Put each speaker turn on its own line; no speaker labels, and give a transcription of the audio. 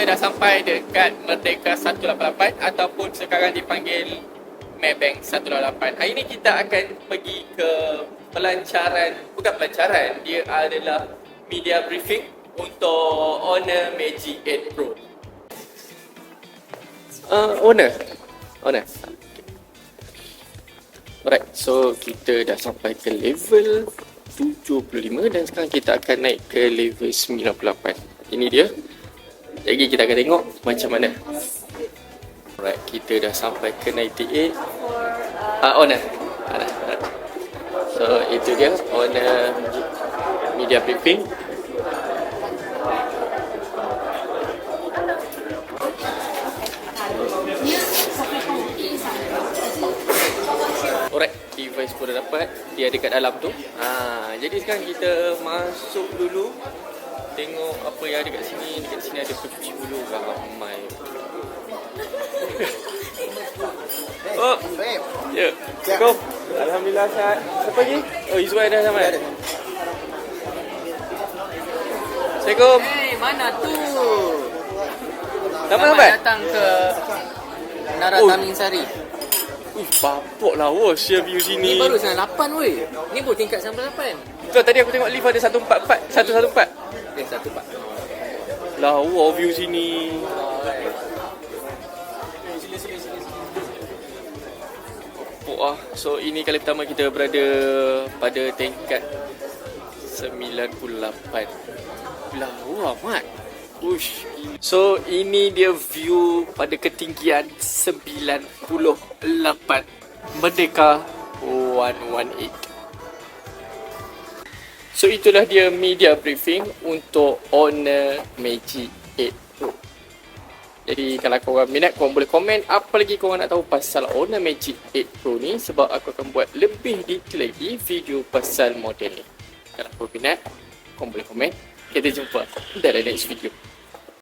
dah sampai dekat Merdeka 188 ataupun sekarang dipanggil Maybank 188. Hari ni kita akan pergi ke bukan pelancaran, dia adalah media briefing untuk Honor Magic 8 Pro. Honor. Alright, so kita dah sampai ke level 75 dan sekarang kita akan naik ke level 98. Ini dia. Jadi kita akan tengok macam mana. Alright, kita dah sampai ke 98. Honor. So itu dia Honor media briefing. Alright, device pun dah dapat. Dia dekat dalam tu. Jadi sekarang kita masuk dulu. Tengok apa yang ada kat sini. Dekat sini ada pencuci bulu ramai. Oh, ya. Assalamualaikum. Alhamdulillah sihat. Siapa lagi? Oh, Izzuan dah sampai. Assalamualaikum.
Hey, mana tu?
Selamat
datang ke Nara Tamin Sari.
Papok lah share view sini.
Ni baru 98 weh. Ni baru tingkat 98.
Betul, tadi aku tengok lift ada 114.
114.
Lawa view sini. Papok So ini kali pertama kita berada pada tingkat 98. Lawa amat. Ush. So ini dia view pada ketinggian 98 Merdeka 118. So itulah dia media briefing untuk Honor Magic 8 Pro. Jadi kalau korang minat, korang boleh komen apa lagi korang nak tahu pasal Honor Magic 8 Pro ni, sebab aku akan buat lebih detail lagi video pasal model ni. Kalau korang minat, korang boleh komen. Kita jumpa dalam next video.